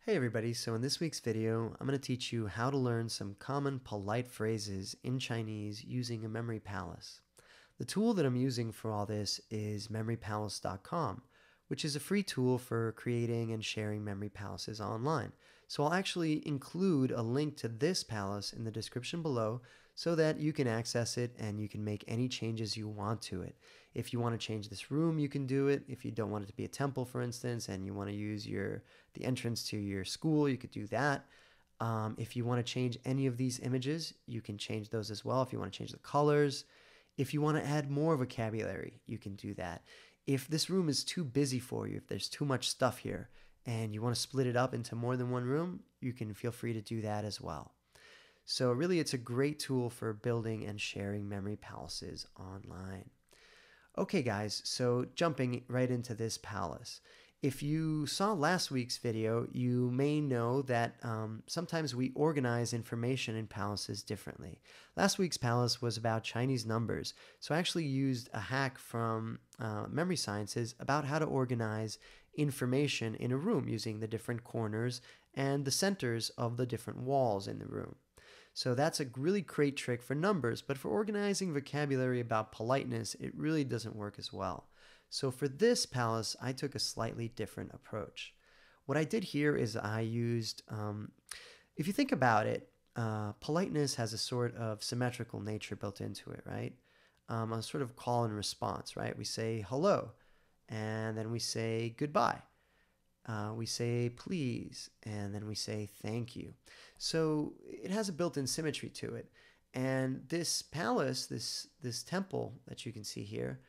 Hey everybody, so in this week's video, I'm going to teach you how to learn some common polite phrases in Chinese using a memory palace. The tool that I'm using for all this is memorypalace.com, which is a free tool for creating and sharing memory palaces online. So I'll actually include a link to this palace in the description below so that you can access it and you can make any changes you want to it. If you want to change this room, you can do it. If you don't want it to be a temple, for instance, and you want to use the entrance to your school, you could do that. If you want to change any of these images, you can change those as well. If you want to change the colors, if you want to add more vocabulary, you can do that. If this room is too busy for you, if there's too much stuff here, and you want to split it up into more than one room, you can feel free to do that as well. So really, it's a great tool for building and sharing memory palaces online. Okay guys, so jumping right into this palace. If you saw last week's video, you may know that sometimes we organize information in palaces differently. Last week's palace was about Chinese numbers, so I actually used a hack from Memory Sciences about how to organize information in a room using the different corners and the centers of the different walls in the room. So that's a really great trick for numbers, but for organizing vocabulary about politeness, it really doesn't work as well. So for this palace, I took a slightly different approach. What I did here is I used, if you think about it, politeness has a sort of symmetrical nature built into it, right? A sort of call and response, right? We say hello, and then we say goodbye. We say please, and then we say thank you. So it has a built-in symmetry to it. And this palace, this temple that you can see here,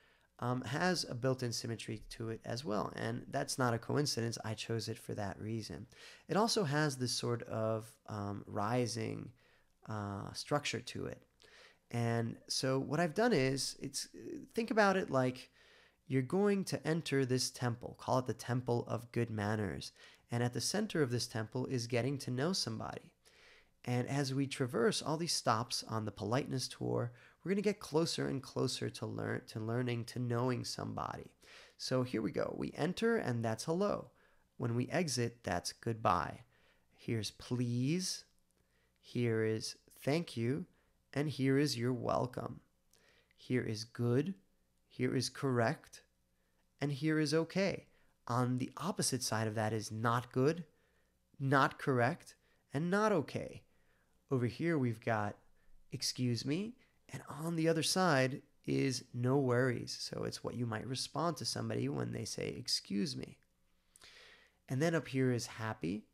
has a built-in symmetry to it as well. And that's not a coincidence. I chose it for that reason. It also has this sort of rising structure to it. And so what I've done is, think about it like you're going to enter this temple, call it the Temple of Good Manners. And at the center of this temple is getting to know somebody. And as we traverse all these stops on the politeness tour, we're going to get closer and closer to learning to knowing somebody. So here we go. We enter and that's hello. When we exit, that's goodbye. Here's please. Here is thank you. And here is you're welcome. Here is good. Here is correct, and here is okay. On the opposite side of that is not good, not correct, and not okay. Over here we've got excuse me, and on the other side is no worries. So it's what you might respond to somebody when they say excuse me. And then up here is happy,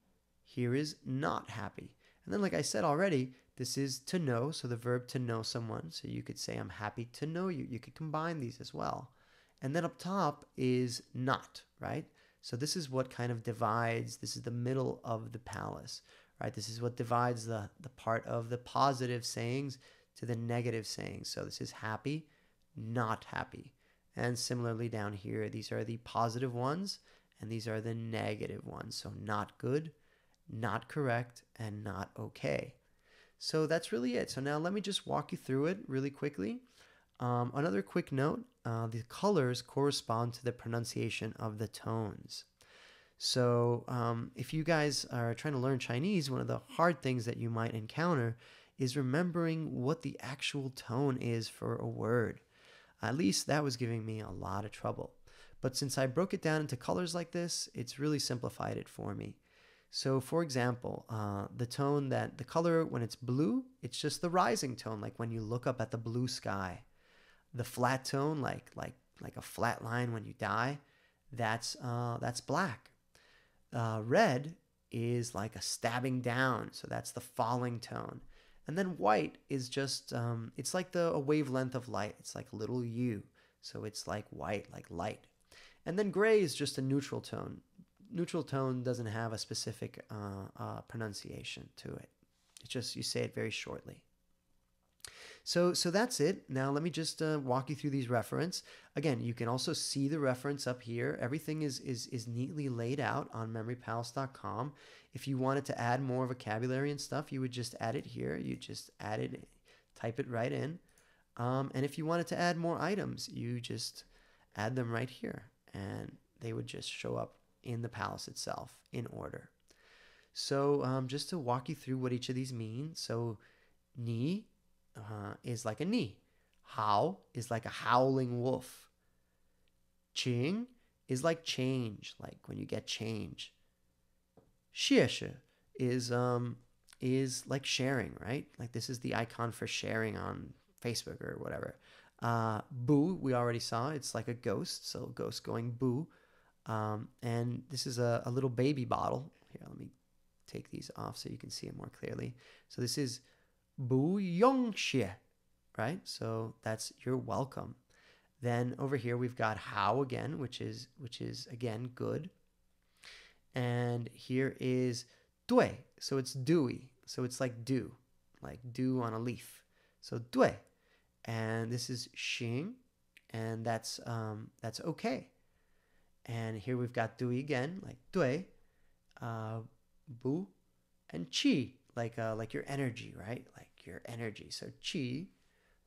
here is not happy. And then like I said already, this is to know, so the verb to know someone. So you could say, I'm happy to know you. You could combine these as well. And then up top is not, right? So this is what kind of divides, this is the middle of the palace, right? This is what divides the part of the positive sayings to the negative sayings. So this is happy, not happy. And similarly down here, these are the positive ones, and these are the negative ones. So not good, not correct, and not okay. So that's really it. So now let me just walk you through it really quickly. Another quick note, the colors correspond to the pronunciation of the tones. So if you guys are trying to learn Chinese, one of the hard things that you might encounter is remembering what the actual tone is for a word. At least that was giving me a lot of trouble. But since I broke it down into colors like this, it's really simplified it for me. So for example, the color when it's blue, it's just the rising tone, like when you look up at the blue sky. The flat tone, like a flat line when you die, that's black. Red is like a stabbing down, so that's the falling tone. And then white is just, it's like a wavelength of light. It's like a little U, so it's like white, like light. And then gray is just a neutral tone. Neutral tone doesn't have a specific pronunciation to it. It's just you say it very shortly. So that's it. Now let me just walk you through these reference. Again, you can also see the reference up here. Everything is neatly laid out on memorypalace.com. If you wanted to add more vocabulary and stuff, you would just add it here. You just add it, type it right in. And if you wanted to add more items, you just add them right here, and they would just show up in the palace itself in order. So just to walk you through what each of these mean. So ni is like a knee. Hao is like a howling wolf. Qing is like change, like when you get change. Xie is like sharing, right? Like this is the icon for sharing on Facebook or whatever. Bu, we already saw. It's like a ghost, so ghost going bu. And this is a little baby bottle. Here, let me take these off so you can see it more clearly. So this is bu yong xie, right? So that's you're welcome. Then over here we've got how again, which is again good. And here is dui, so it's dewy, so it's like dew on a leaf. So dui, and this is xing, and that's okay. And here we've got dewy again, like dui, bu, and qi, like your energy, right? Like your energy. So qi,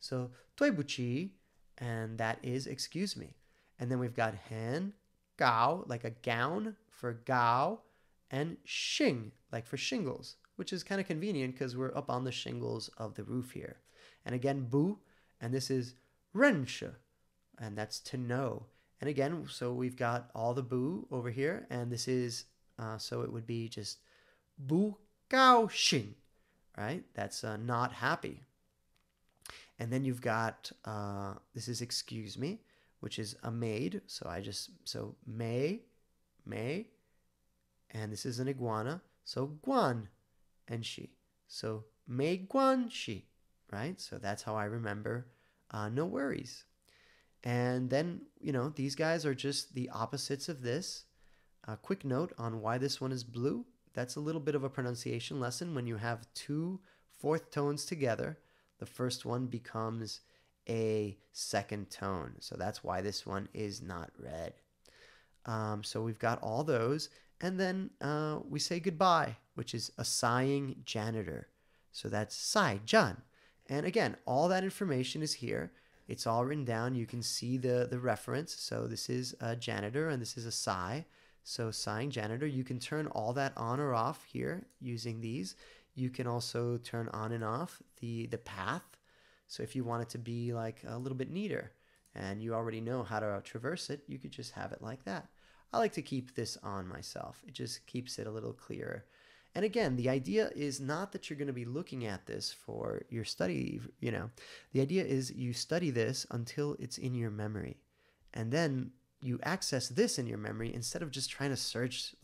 so dui bu qi, and that is excuse me. And then we've got han, gao, like a gown for gao, and xing, like for shingles, which is kind of convenient because we're up on the shingles of the roof here. And again, bu, and this is renshe, and that's to know. And again, so we've got all the bu over here, and this is, so it would be just bu gao xing, right? That's not happy. And then you've got, this is excuse me, which is a maid. So so may, and this is an iguana. So guan and she. So mei guan shi, right? So that's how I remember no worries. And then, these guys are just the opposites of this. A quick note on why this one is blue. That's a little bit of a pronunciation lesson. When you have two fourth tones together, the first one becomes a second tone. So that's why this one is not red. So we've got all those. And then we say goodbye, which is a sighing janitor. So that's sai jan. And again, all that information is here. It's all written down. You can see the reference. So this is a janitor and this is a sigh. So sighing janitor, you can turn all that on or off here using these. You can also turn on and off the path. So if you want it to be like a little bit neater and you already know how to traverse it, you could just have it like that. I like to keep this on myself. It just keeps it a little clearer. And again, the idea is not that you're going to be looking at this for your study, The idea is you study this until it's in your memory. And then you access this in your memory instead of just trying to search,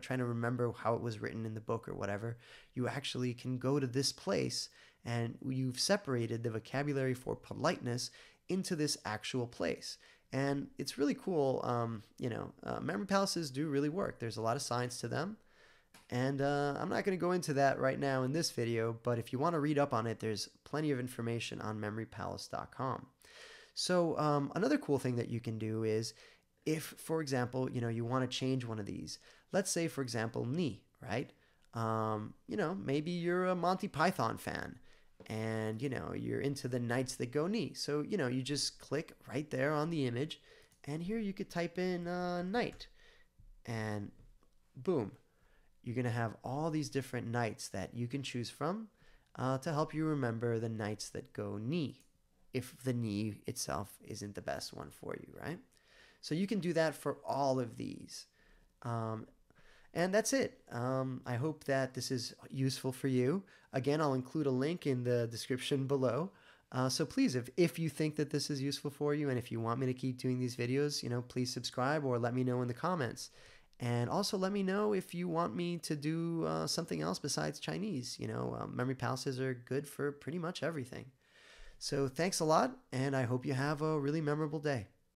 trying to remember how it was written in the book or whatever. You actually can go to this place and you've separated the vocabulary for politeness into this actual place. And it's really cool. Memory palaces do really work. There's a lot of science to them. And I'm not going to go into that right now in this video, but if you want to read up on it, there's plenty of information on memorypalace.com. So another cool thing that you can do is if, for example, you want to change one of these. Let's say, for example, ni, right? Maybe you're a Monty Python fan and, you're into the nights that go ni. So, you just click right there on the image and here you could type in night and boom. You're going to have all these different nights that you can choose from to help you remember the nights that go ni, if the ni itself isn't the best one for you, right? So you can do that for all of these. And that's it. I hope that this is useful for you. Again, I'll include a link in the description below. So please, if you think that this is useful for you and if you want me to keep doing these videos, please subscribe or let me know in the comments. And also let me know if you want me to do something else besides Chinese. Memory palaces are good for pretty much everything. So thanks a lot, and I hope you have a really memorable day.